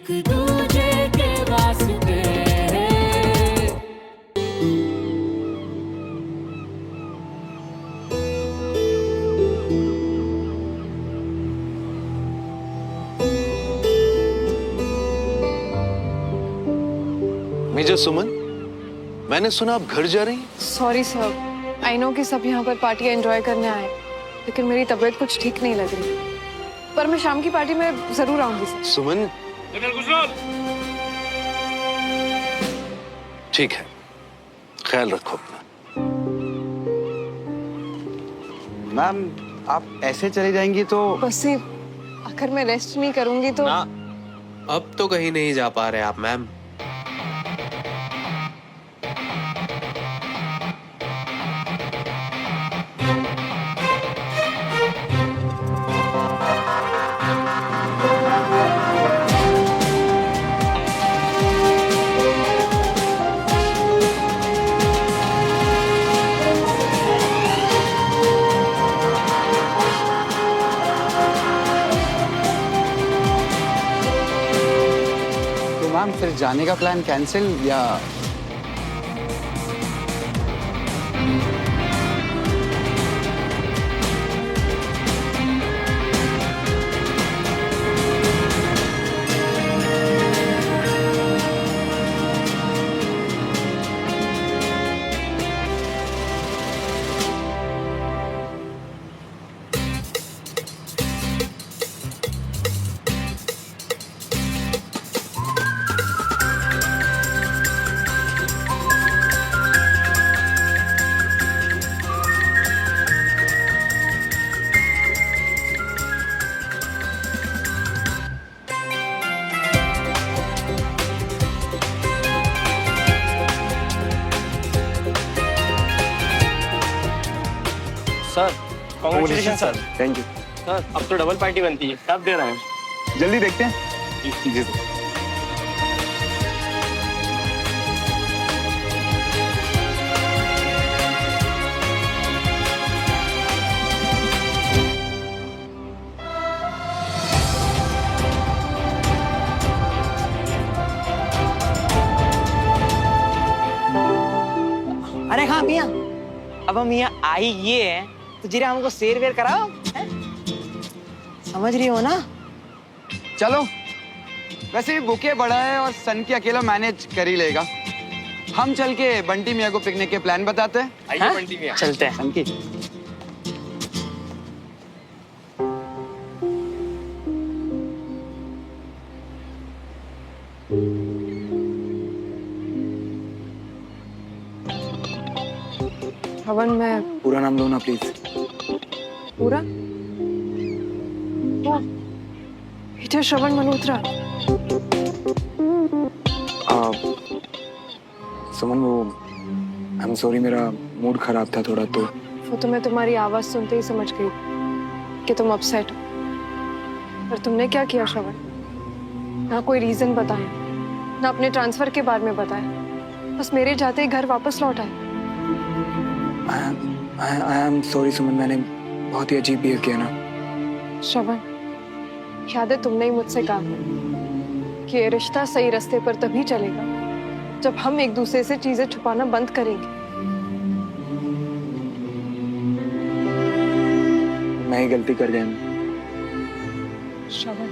एक दूजे के वास्ते। मेजर सुमन, मैंने सुना आप घर जा रही हैं? सॉरी सर, आई नो कि सब यहाँ पर पार्टी एंजॉय करने आए, लेकिन मेरी तबीयत कुछ ठीक नहीं लग रही। पर मैं शाम की पार्टी में जरूर आऊंगी सर। सुमन, ठीक है, ख्याल रखो अपना। मैम, आप ऐसे चली जाएंगी तो बस ही अगर मैं रेस्ट नहीं करूंगी तो ना, अब तो कहीं नहीं जा पा रहे आप मैम। मैम फिर जाने का प्लान कैंसिल या sir congratulation sir. Thank you sir अब तो डबल पार्टी बनती है, कब दे रहे हैं? जल्दी देखते हैं। जी सर। अरे हाँ मियाँ, अब हम यहाँ आई ये है तो जीरा हमको शेर वेर कराओ है? समझ रही हो ना? चलो, वैसे भी बुके बड़ा है और सन की अकेला मैनेज कर ही लेगा। हम चल के बंटी मियाँ को पिकनिक के प्लान बताते हैं। आइए बंटी मियां। चलते हैं। सन की हवन में पूरा नाम लो ना प्लीज। पूरा वो पीटर श्रवण मल्होत्रा। सुमन, वो आई एम सॉरी, मेरा मूड खराब था थोड़ा, तो वो तो मैं तुम्हारी आवाज सुनते ही समझ गई कि तुम अपसेट हो। पर तुमने क्या किया श्रवण? ना कोई रीजन बताया, ना अपने ट्रांसफर के बारे में बताया, बस मेरे जाते ही घर वापस लौट आए। आई एम सॉरी सुमन, मैंने बहुत ही अजीब बिहेव किया ना। श्रवण, याद है तुमने ही मुझसे कहा कि ये रिश्ता सही रास्ते पर तभी चलेगा जब हम एक दूसरे से चीजें छुपाना बंद करेंगे। मैं ही गलती कर गया। श्रवण,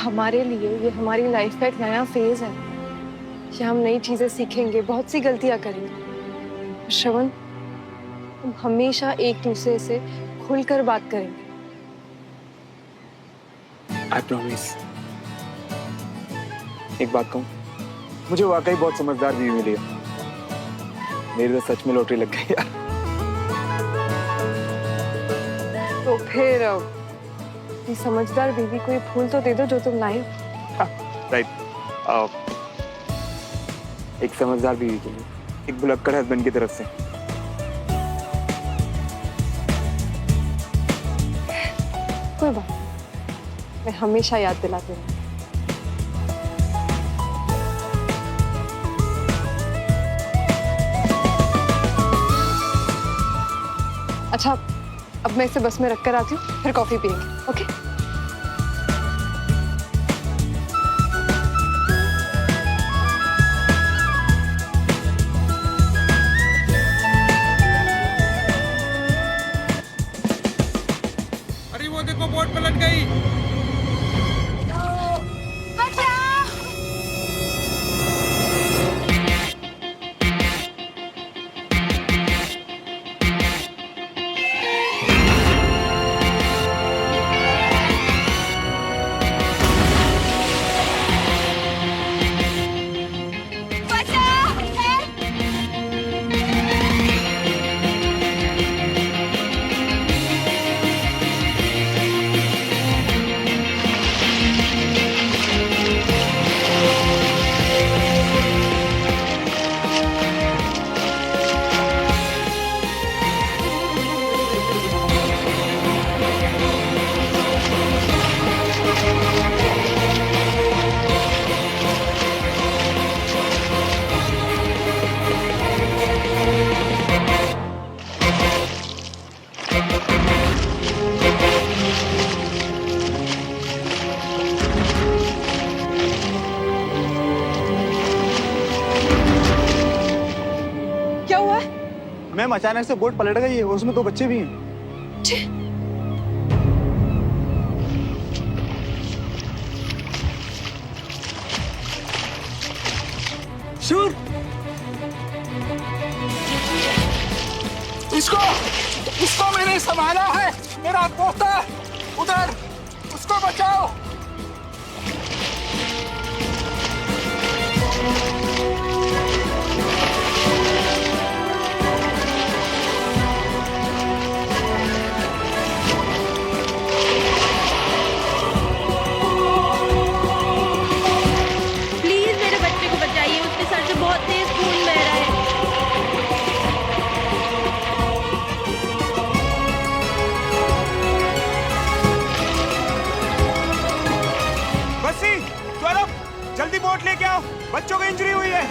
हमारे लिए ये हमारी लाइफ का एक नया फेज है। यहाँ हम नई चीजें सीखेंगे, बहुत सी गलतियां करेंगे। श्रवण, हम हमेशा एक दूसरे से खुलकर बात करेंगे। I promise. एक बात कहूँ, मुझे वाकई बहुत समझदार बीवी मिली है। मेरी तो सच में लॉटरी लग गई यार। तो फिर ये समझदार बीवी को ये फूल तो दे दो जो तुम लाई। राइट, एक समझदार बीवी के लिए, एक भुलक्कड़ हस्बैंड की तरफ से। कोई बात नहीं, मैं हमेशा याद दिलाती हूँ। अच्छा, अब मैं इसे बस में रख कर आती हूँ, फिर कॉफी पियेंगे। ओके? मैम अचानक से बोट पलट गई है, उसमें 2 बच्चे भी हैं। शूर, इसको मैंने संभाला है, मेरा पोता उधर, उसको बचाओ। प्लीज मेरे बच्चे को बचाइए, उसके सर से बहुत तेज खून बह रहा है। बस्सी, चलो जल्दी बोट लेके आओ, बच्चों को इंजरी हुई है।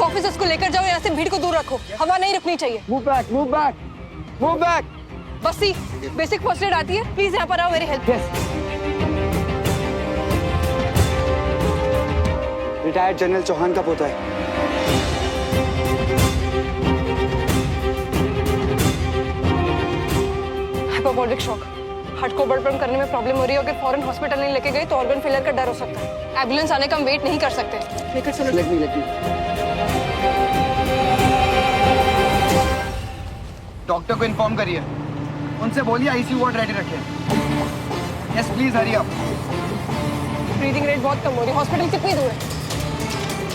ऑफिसर्स को लेकर जाओ, यहाँ से भीड़ को दूर रखो, हवा नहीं रुकनी चाहिए। Move back, move back, move back. Bassi, basic first aid आती है, प्लीज यहाँ पर आओ, मेरी हेल्प। रिटायर्ड जनरल चौहान का पोता है। हाइपोवोलिक शॉक, हार्ट को बर्न करने में प्रॉब्लम हो रही है। अगर फौरन हॉस्पिटल नहीं लेके गए तो ऑर्गन फेलियर का डर हो सकता है। एम्बुलेंस आने का हम वेट नहीं कर सकते। लेकर चलो। Let me. डॉक्टर को इन्फॉर्म करिए, उनसे बोलिए आईसीयू वार्ड रेडी रखें। Yes please hurry up. Breathing rate बहुत कम हो रही है। हॉस्पिटल कितनी दूर है?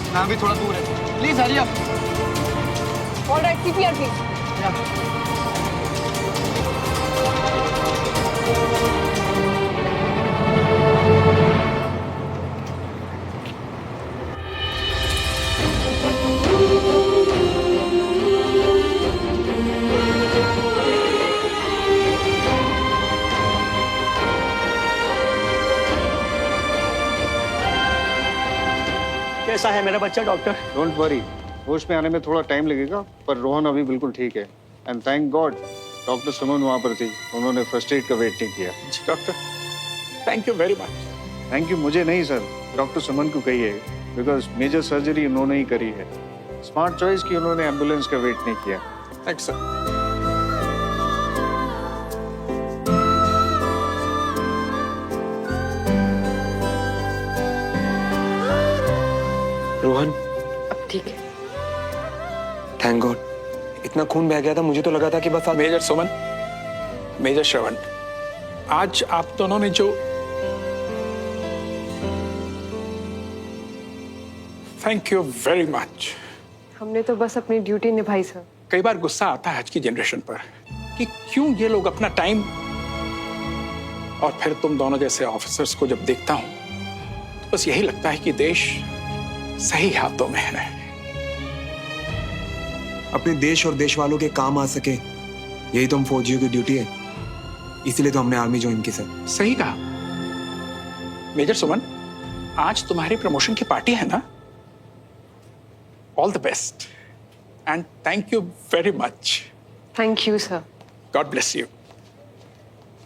यहाँ भी थोड़ा दूर है, please hurry up. Alright, CPR please. कैसा है मेरा बच्चा डॉक्टर? डोंट वरी, होश में आने में थोड़ा टाइम लगेगा, पर रोहन अभी बिल्कुल ठीक है। एंड थैंक गॉड डॉक्टर सुमन वहाँ पर थी, उन्होंने फर्स्ट एड का वेट नहीं किया। जी doctor, thank you very much. Thank you मुझे नहीं सर, डॉक्टर सुमन को कहिए, बिकॉज मेजर सर्जरी उन्होंने ही करी है। स्मार्ट चॉइस की उन्होंने एम्बुलेंस का वेट नहीं किया। Thanks sir. रोहन, अब ठीक है। थैंक गॉड, इतना खून बह गया था, मुझे तो लगा था कि बस आज। मेजर सुमन, मेजर श्रवण, आज आप दोनों ने जो, थैंक यू वेरी मच। हमने तो बस अपनी ड्यूटी निभाई सर। कई बार गुस्सा आता है आज की जनरेशन पर कि क्यों ये लोग अपना टाइम, और फिर तुम दोनों जैसे ऑफिसर्स को जब देखता हूं तो बस यही लगता है कि देश सही हाथों में है। अपने देश और देश वालों के काम आ सके, यही तो हम फौजियों की ड्यूटी है। इसीलिए तो हमने आर्मी ज्वाइन की सर। सही कहा। मेजर सुमन, आज तुम्हारी प्रमोशन की पार्टी है ना? All the best and thank you very much. Thank you sir. God bless you.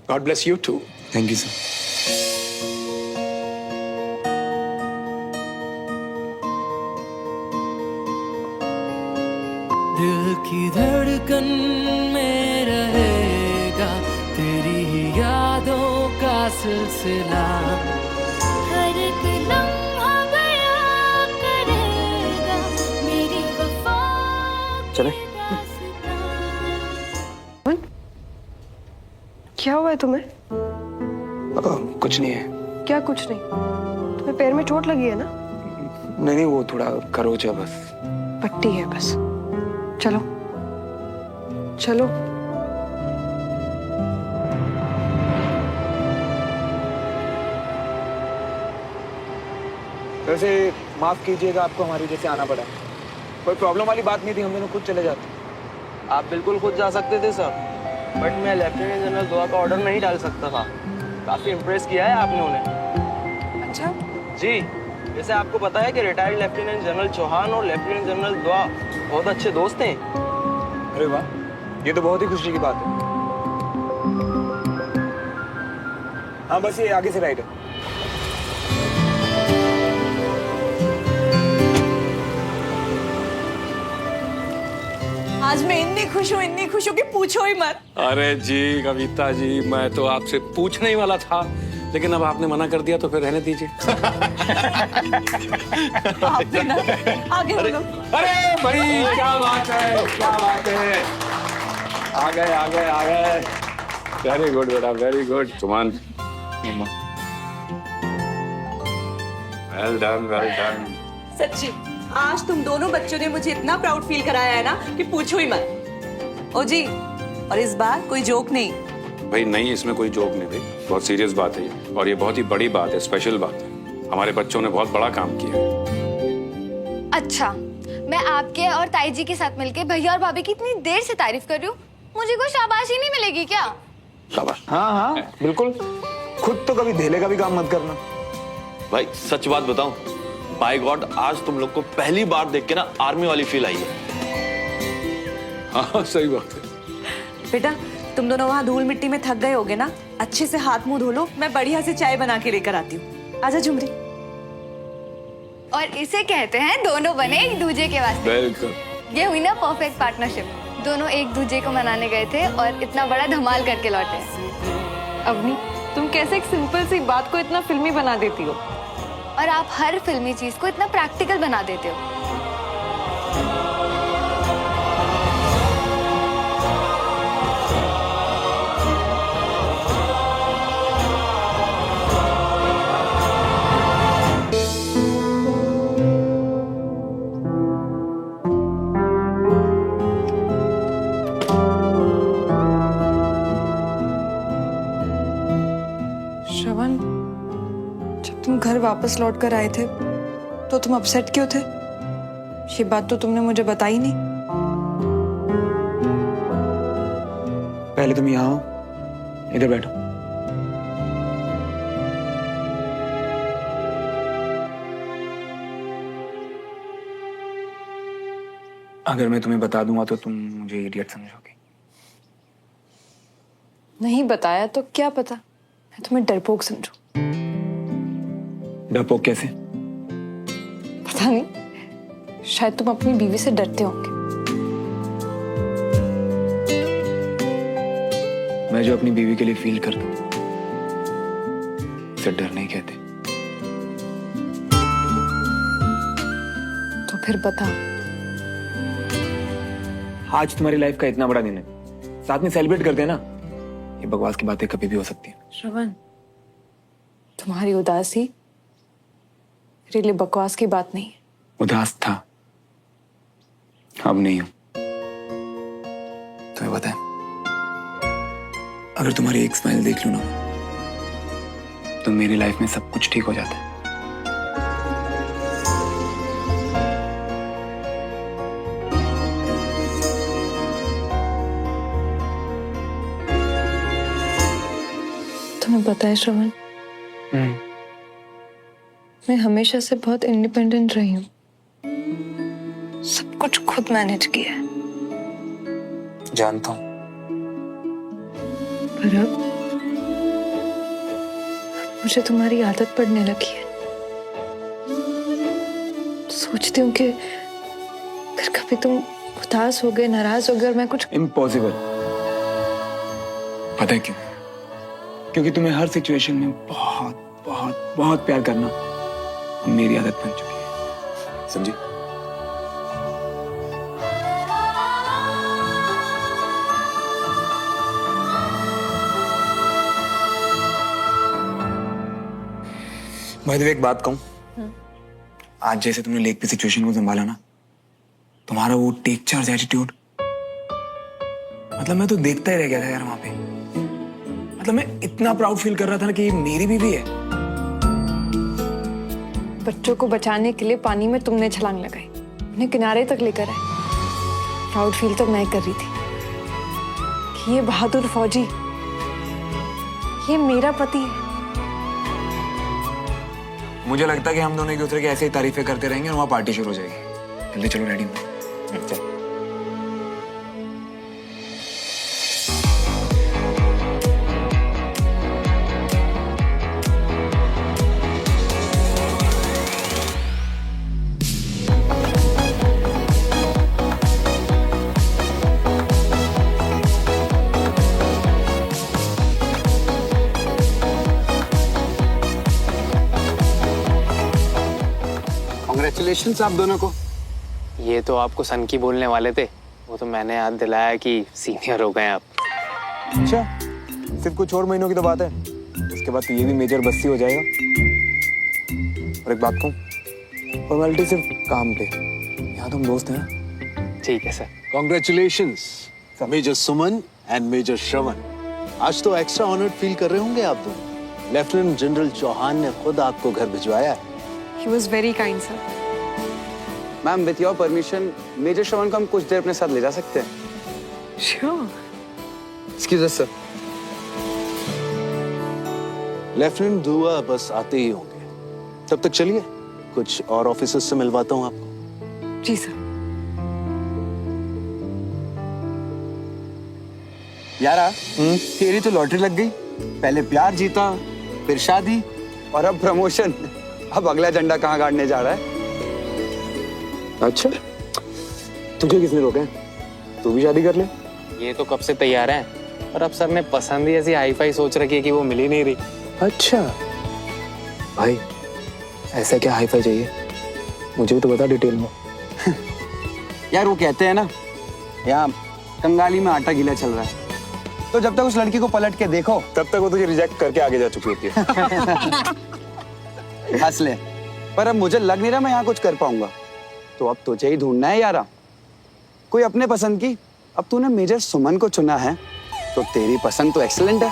God bless you too. Thank you sir. दिल की धड़कन में रहेगा तेरी ही यादों का सिलसिला, हर एक लम्हा बयां करेगा मेरी वफा चले। क्या हुआ है तुम्हें? कुछ नहीं है। क्या कुछ नहीं? तुम्हें पैर में चोट लगी है ना? नहीं नहीं, वो थोड़ा खरोच है बस। पट्टी है बस। चलो चलो। वैसे माफ कीजिएगा, आपको हमारी वजह से आना पड़ा। कोई प्रॉब्लम वाली बात नहीं थी, हम दोनों खुद चले जाते। आप बिल्कुल खुद जा सकते थे सर, बट मैं लेफ्टिनेंट जनरल दुआ का ऑर्डर नहीं डाल सकता था। काफी इम्प्रेस किया है आपने उन्हें। अच्छा जी, जैसे आपको पता है कि रिटायर्ड लेफ्टिनेंट जनरल चौहान और लेफ्टिनेंट जनरल दुआ बहुत अच्छे दोस्त हैं। अरे वाह, ये तो बहुत ही खुशी की बात है। हाँ बस ये आगे से राइट है। आज मैं इतनी खुश हूँ कि पूछो ही मत। अरे जी कविता जी, मैं तो आपसे पूछने ही वाला था, लेकिन अब आपने मना कर दिया तो फिर रहने दीजिए। आप भी ना, आगे बोलो। अरे भाई क्या बात है, क्या बात है। आ गए। वेरी गुड बेटा, वेरी गुड। सुमन, वेल डन। सच्ची आज तुम दोनों बच्चों ने मुझे इतना प्राउड फील कराया है ना कि पूछो ही मत। ओ जी, और इस बार कोई जोक नहीं। भाई नहीं, इसमें कोई जोक नहीं भाई, बहुत सीरियस बात है ये, और ये बहुत ही बड़ी बात है, स्पेशल बात है। हमारे बच्चों ने बहुत बड़ा काम किया है। अच्छा, मैं आपके और ताई जी के साथ मिलके भैया और भाभी की इतनी देर से तारीफ कर रही हूँ, मुझे कोई शाबाशी नहीं मिलेगी क्या? शाबाश। हाँ बिल्कुल, खुद तो कभी धेले का भी काम मत करना। भाई सच बात बताऊं, बाय गॉड आज तुम लोग को पहली बार देख के ना आर्मी वाली फील आई है। हाँ सही बात है। बेटा तुम दोनों वहाँ धूल मिट्टी में थक गए होगे ना, अच्छे से हाथ मुंह धो लो, मैं बढ़िया से चाय बना के लेकर आती हूँ। आजा झुमरी। और इसे कहते हैं दोनों बने एक दूजे के वास्ते। बिल्कुल, ये हुई ना परफेक्ट पार्टनरशिप। दोनों एक दूजे को मनाने गए थे और इतना बड़ा धमाल करके लौटे। अवनी, तुम कैसे एक सिंपल सी बात को इतना फिल्मी बना देती हो? और आप हर फिल्मी चीज को इतना प्रैक्टिकल बना देते हो। श्रवण, जब तुम घर वापस लौट कर आए थे तो तुम अपसेट क्यों थे? ये बात तो तुमने मुझे बताई नहीं। पहले तुम यहाँ आओ, इधर बैठो। अगर मैं तुम्हें बता दूंगा तो तुम मुझे इडियट समझोगी। नहीं बताया तो क्या पता मैं तुम्हें डरपोक समझूं। डरपोक कैसे? पता नहीं, शायद तुम अपनी बीवी से डरते होंगे। मैं जो अपनी बीवी के लिए फील करता हूँ उसे डर नहीं कहते। तो फिर बता। आज तुम्हारी लाइफ का इतना बड़ा दिन है, साथ में सेलिब्रेट करते हैं ना। ये बकवास की बातें कभी भी हो सकती हैं। श्रवण, तुम्हारी उदासी मेरे लिए बकवास की बात नहीं है। उदास था, अब नहीं हूं। तुम्हें पता है, अगर तुम्हारी एक स्माइल देख लूं ना तो मेरी लाइफ में सब कुछ ठीक हो जाता है। तुम्हें पता है श्रवण, मैं हमेशा से बहुत इंडिपेंडेंट रही हूँ, सब कुछ खुद मैनेज किया है। जानता हूँ। पर अब मुझे तुम्हारी आदत पड़ने लगी है। सोचती हूँ कि अगर कभी तुम उदास हो गए, नाराज हो गए और मैं कुछ इम्पॉसिबल। पता है क्यों? क्योंकि तुम्हें हर सिचुएशन में बहुत बहुत बहुत प्यार करना मेरी आदत बन चुकी है, समझी? भाई एक बात कहूं, आज जैसे तुमने लेक पे सिचुएशन को संभाला ना, तुम्हारा वो टेक चार्ज एटीट्यूड, मतलब मैं तो देखता ही रह गया था यार वहां पे। मतलब मैं इतना प्राउड फील कर रहा था ना कि ये मेरी बीवी है। बच्चों को बचाने के लिए पानी में तुमने छलांग लगाई, उन्हें किनारे तक लेकर आए। प्राउड फील तो मैं कर रही थी कि ये बहादुर फौजी, ये मेरा पति है। मुझे लगता है कि हम दोनों एक दूसरे की ऐसे ही तारीफें करते रहेंगे और वहां पार्टी शुरू हो जाएगी। जल्दी चलो, रेडी हो। चल। कांग्रेचुलेशंस आप दोनों को। ये तो आपको सन की बोलने वाले थे, वो तो मैंने याद दिलाया कि सीनियर हो गए आप। अच्छा, सिर्फ कुछ और महीनों की तो बात है, उसके बाद तो ये भी मेजर बस्ती हो जाएगा। और एक बात कहूं, फॉर्मेलिटी सिर्फ काम पे, यहाँ तो हम दोस्त हैं। ठीक है sir. Congratulations major Suman and major Shravan. आज तो एक्स्ट्रा ऑनर्ड फील कर रहे होंगे आप दोनों। लेफ्टिनेंट जनरल चौहान ने खुद आपको घर भिजवाया है। He was very kind, sir. Ma'am with your permission major Shravan को हम कुछ देर अपने साथ ले जा सकते हैं? Sure. एक्सक्यूज अस सर। लेफ्टिनेंट दुआ बस आते ही होंगे, तब तक चलिए कुछ और ऑफिसर्स से मिलवाता हूँ आपको। जी सर। यारा, तेरी तो लॉटरी लग गई। पहले प्यार जीता, फिर शादी और अब प्रमोशन। अब अगला झंडा कहाँ गाड़ने जा रहा है? अच्छा, तुझे किसने रोका है? तू भी शादी कर ले। ये तो कब से तैयार है, और अब सर ने पसंद ही ऐसी हाई फाई सोच रखी है कि वो मिल ही नहीं रही। अच्छा भाई, ऐसा क्या हाई फाई चाहिए? मुझे भी तो बता डिटेल में। यार वो कहते हैं ना, यहाँ कंगाली में आटा गीला चल रहा है, तो जब तक उस लड़की को पलट के देखो तब तक वो तुझे रिजेक्ट करके आगे जा चुकी होती है। हंस ले, पर अब मुझे लग नहीं रहा मैं यहाँ कुछ कर पाऊंगा। तो अब तुझे ही ढूंढना है यारा, कोई अपने पसंद की। अब तूने मेजर सुमन को चुना है तो तेरी पसंद तो एक्सीलेंट है।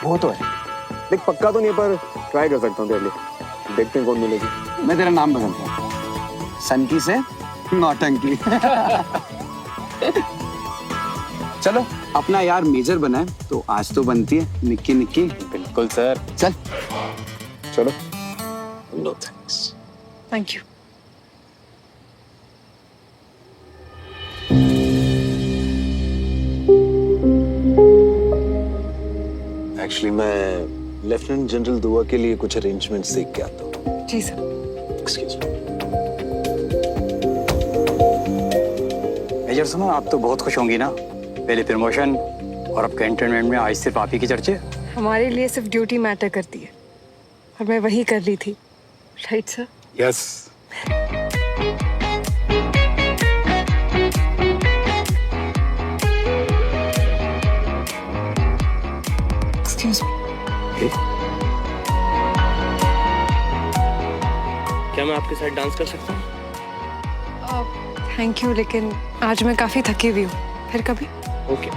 वो तो है, देख पक्का तो नहीं, पर ट्राई कर सकता हूँ तेरे लिए। देखते हैं कौन मिलेगी। मैं तेरा नाम बदलता हूँ, सनकी से नौटंकी। चलो, अपना यार मेजर बना है तो आज तो बनती है निक्की निक्की। बिल्कुल सर। चल चलो। No thanks. Thank you. Actually मैं लेफ्टिनेंट जनरल दुआ के लिए कुछ अरेंजमेंट्स देख के आता हूँ। जी सर। Excuse me. मेजर सुनो, आप तो बहुत खुश होंगी ना, पहले प्रमोशन और अब कैंटोनमेंट में आज सिर्फ आप ही की चर्चे। हमारे लिए सिर्फ ड्यूटी मैटर करती है और मैं वही कर रही थी, right sir? Yes. Excuse me. क्या मैं आपके साथ डांस कर सकता हूँ? थैंक यू, लेकिन आज मैं काफी थकी हुई हूँ, फिर कभी। Okay.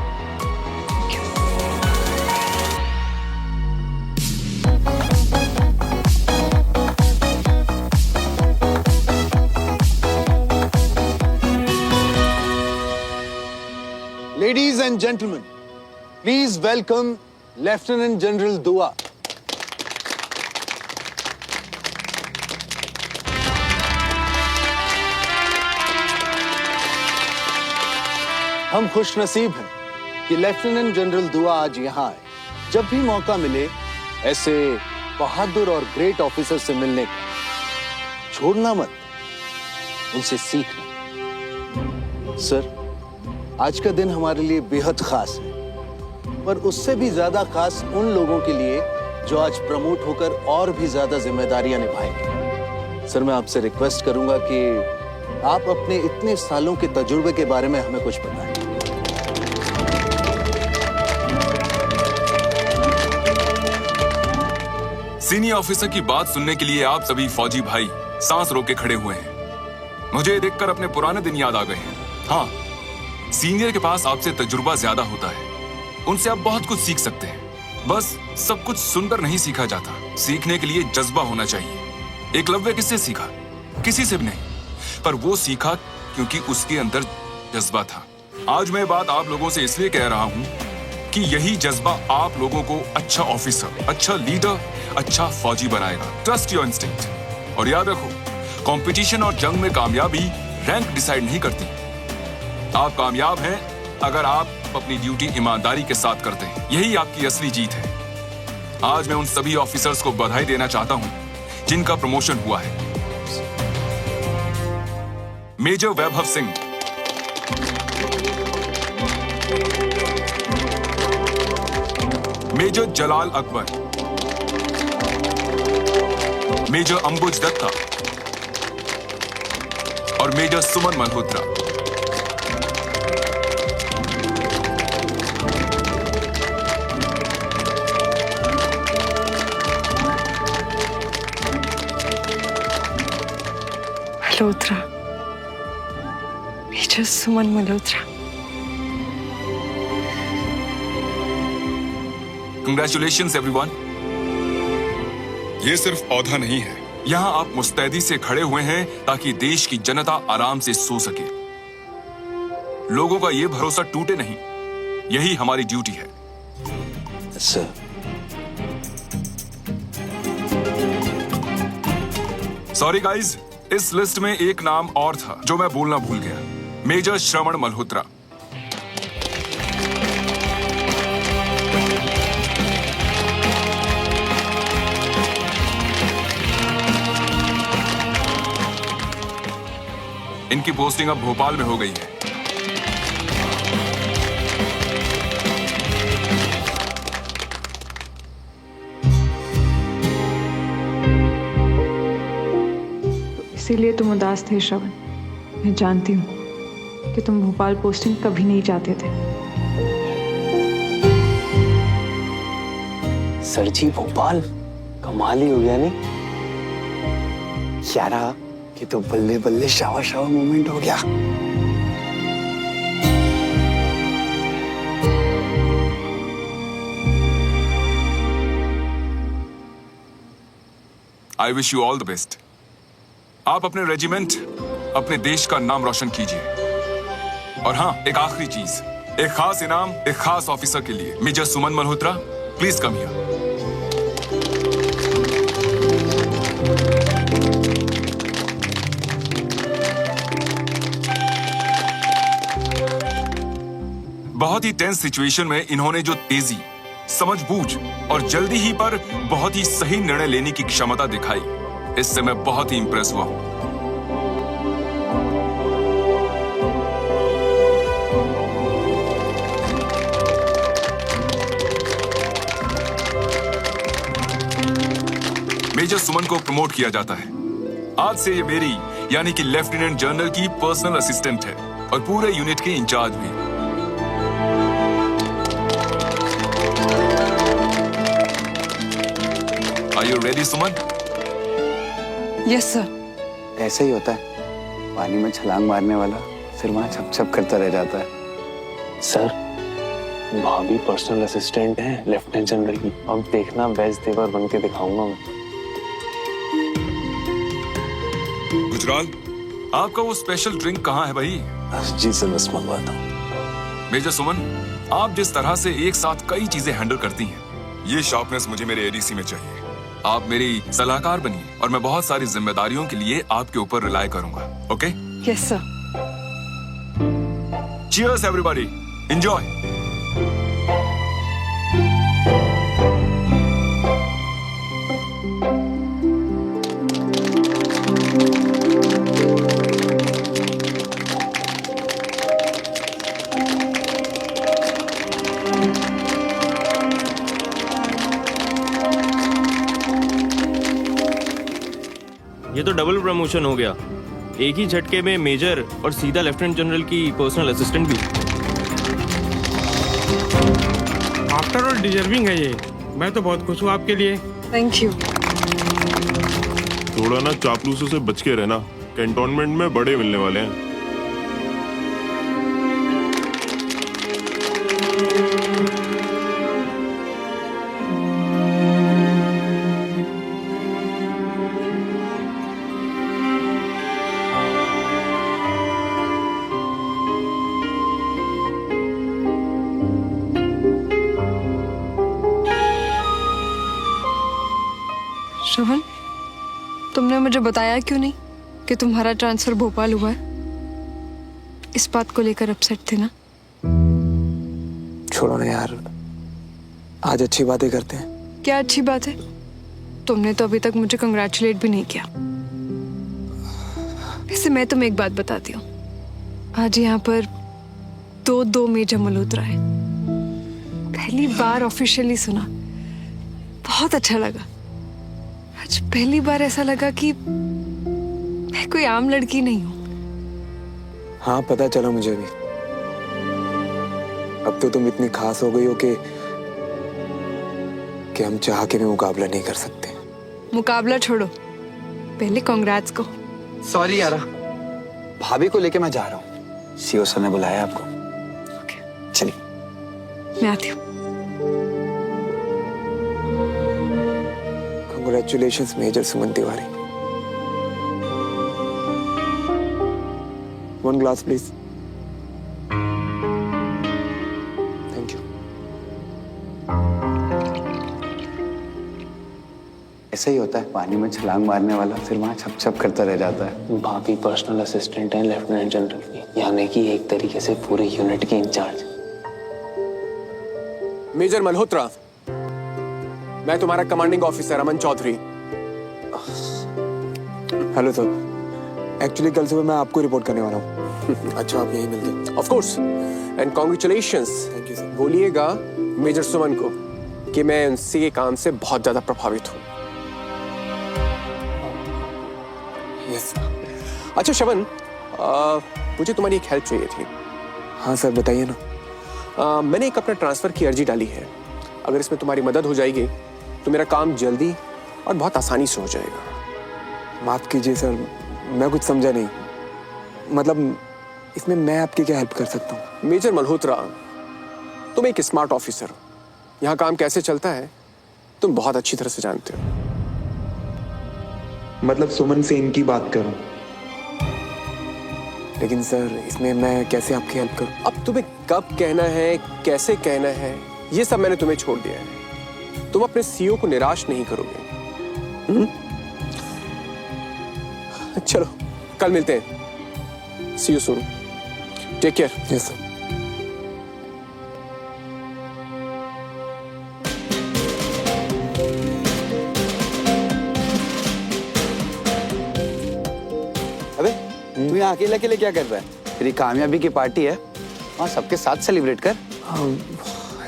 Ladies and gentlemen, please welcome lieutenant general दुआ। हम खुशनसीब हैं कि लेफ्टिनेंट जनरल दुआ आज यहाँ आए। जब भी मौका मिले ऐसे बहादुर और ग्रेट ऑफिसर से मिलने का, छोड़ना मत, उनसे सीखना। सर, आज का दिन हमारे लिए बेहद खास है, पर उससे भी ज्यादा खास उन लोगों के लिए जो आज प्रमोट होकर और भी ज्यादा जिम्मेदारियां निभाएंगे। सर, मैं आपसे रिक्वेस्ट करूंगा कि आप अपने इतने सालों के तजुर्बे के बारे में हमें कुछ बताएं। सीनियर ऑफिसर की बात सुनने के लिए आप सभी फौजी भाई सांस रोक के खड़े हुए हैं। मुझे देखकर अपने पुराने दिन याद आ गए हैं। हाँ, सीनियर के पास आपसे तजुर्बा ज्यादा होता है, उनसे आप बहुत कुछ सीख सकते हैं। बस सब कुछ सुनकर नहीं सीखा जाता, सीखने के लिए जज्बा होना चाहिए। एकलव्य किससे सीखा? किसी से भी नहीं, पर वो सीखा क्योंकि उसके अंदर जज्बा था। आज मैं बात आप लोगों से इसलिए कह रहा हूं कि यही जज्बा आप लोगों को अच्छा ऑफिसर, अच्छा लीडर, अच्छा फौजी बनाएगा। Trust your instinct. और याद रखो, कंपटीशन और जंग में कामयाबी रैंक डिसाइड नहीं करती। आप कामयाब हैं अगर आप अपनी ड्यूटी ईमानदारी के साथ करते हैं। यही आपकी असली जीत है। आज मैं उन सभी ऑफिसर्स को बधाई देना चाहता हूं जिनका प्रमोशन हुआ है। Major Vaibhav Singh, major Jalal Akbar, major Ambuj Dutta और major Suman Malhotra. Malhotra, major Suman Malhotra. Congratulations everyone. ये सिर्फ औहदा नहीं है, यहाँ आप मुस्तैदी से खड़े हुए हैं ताकि देश की जनता आराम से सो सके। लोगों का ये भरोसा टूटे नहीं, यही हमारी ड्यूटी है। सर, सॉरी गाइज, इस लिस्ट में एक नाम और था जो मैं बोलना भूल गया। मेजर श्रवण मल्होत्रा। इनकी पोस्टिंग अब भोपाल में हो गई है। इसीलिए तुम उदास थे श्रवण। मैं जानती हूँ कि तुम भोपाल पोस्टिंग कभी नहीं चाहते थे। सर जी, भोपाल कमाल ही हो गया नहीं? यारा, ये तो बल्ले बल्ले शावा शावा मोमेंट हो गया। I wish you all the best. आप अपने रेजिमेंट, अपने देश का नाम रोशन कीजिए। और हाँ, एक आखिरी चीज, एक खास इनाम एक खास ऑफिसर के लिए। Major Suman Malhotra, please come here. बहुत ही टेंस सिचुएशन में इन्होंने जो तेजी, समझबूझ और जल्दी ही पर बहुत ही सही निर्णय लेने की क्षमता दिखाई, इससे मैं बहुत ही इंप्रेस हुआ हूं। मेजर सुमन को प्रमोट किया जाता है। आज से ये मेरी यानी कि लेफ्टिनेंट जनरल की पर्सनल असिस्टेंट है और पूरे यूनिट के इंचार्ज भी। Are you ready, Suman? Yes sir. ऐसे ही होता है, पानी में छलांग मारने वाला फिर वहां छप छप करता रह जाता है। सर, भाभी पर्सनल असिस्टेंट हैं लेफ्टिनेंट जनरल की। अब देखना, बेस्ट देवर बन के दिखाऊंगा मैं। गुजराल, आपका वो स्पेशल ड्रिंक कहाँ है भाई? जी सर, बस मंगवाता हूँ। मेजर सुमन, आप जिस तरह से एक साथ कई चीजें हैंडल करती हैं, ये शार्पनेस मुझे मेरे एडीसी में चाहिए। आप मेरी सलाहकार बनिए और मैं बहुत सारी जिम्मेदारियों के लिए आपके ऊपर रिलाय करूंगा। Okay? Yes sir. Cheers everybody. Enjoy. ये तो डबल प्रमोशन हो गया, एक ही झटके में मेजर और सीधा लेफ्टिनेंट जनरल की पर्सनल असिस्टेंट भी। आफ्टर ऑल डिजर्विंग है ये। मैं तो बहुत खुश हूँ आपके लिए। Thank you. थोड़ा ना चापलूसों से बच के रहना, कैंटोनमेंट में बड़े मिलने वाले हैं। श्रवण, तुमने मुझे बताया क्यों नहीं कि तुम्हारा ट्रांसफर भोपाल हुआ है? इस बात को लेकर अपसेट थे ना? छोड़ो ना यार, आज अच्छी बातें करते हैं। क्या अच्छी बात है? तुमने तो अभी तक मुझे कंग्रेचुलेट भी नहीं किया। वैसे मैं तुम्हें एक बात बताती हूँ, आज यहाँ पर दो मेजर मल्होत्रा है। पहली बार ऑफिशियली सुना, बहुत अच्छा लगा। आज पहली बार ऐसा लगा कि मैं कोई आम लड़की नहीं हूँ। हाँ पता चला मुझे भी। अब तो तुम इतनी खास हो गई हो कि हम चाह के भी मुकाबला नहीं कर सकते। मुकाबला छोड़ो, पहले कांग्रेट्स को। सॉरी यारा, भाभी को लेके मैं जा रहा हूँ। सीओ सर ने बुलाया आपको। चलिए मैं आती हूँ। Congratulations, Major Suman Tiwari. One glass, please. Thank you. ऐसा ही होता है, पानी में छलांग मारने वाला फिर वहां छप छप करता रह जाता है। भाभी पर्सनल असिस्टेंट है लेफ्टिनेंट जनरल की, यानी कि एक तरीके से पूरे यूनिट की इंचार्ज। मेजर मल्होत्रा, मैं तुम्हारा commanding officer Aman Chaudhary. Hello sir, actually कल सुबह मैं आपको रिपोर्ट करने वाला हूँ। अच्छा, आप यहीं मिलते हैं? Of course, and congratulations. Thank you sir. बोलिएगा मेजर सुमन को कि मैं उनसे के काम से बहुत ज्यादा प्रभावित हूँ। यस। अच्छा श्रवण, मुझे तुम्हारी एक हेल्प चाहिए थी। हाँ सर, बताइए ना। मैंने एक अपना ट्रांसफर की अर्जी डाली है। अगर इसमें तुम्हारी मदद हो जाएगी तो मेरा काम जल्दी और बहुत आसानी से हो जाएगा। माफ कीजिए सर, मैं कुछ समझा नहीं। मतलब इसमें मैं आपकी क्या हेल्प कर सकता हूँ? मेजर मल्होत्रा, तुम एक स्मार्ट ऑफिसर हो। यहाँ काम कैसे चलता है तुम बहुत अच्छी तरह से जानते हो। मतलब सुमन से इनकी बात करूं? लेकिन सर इसमें मैं कैसे आपकी हेल्प करूं? अब तुम्हें कब कहना है, कैसे कहना है, ये सब मैंने तुम्हें छोड़ दिया है। तुम अपने सीईओ को निराश नहीं करोगे। चलो कल मिलते हैं। See you soon. Take care. Yes sir. अबे तू यहाँ अकेले अकेले क्या कर रहा है? तेरी कामयाबी की पार्टी है, वहाँ सबके साथ सेलिब्रेट कर।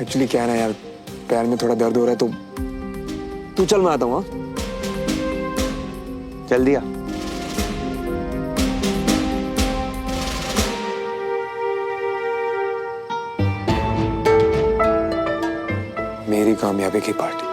एक्चुअली क्या है ना यार, पैर में थोड़ा दर्द हो रहा है, तो तू चल, मैं आता हूँ। चल दिया। मेरी कामयाबी की पार्टी।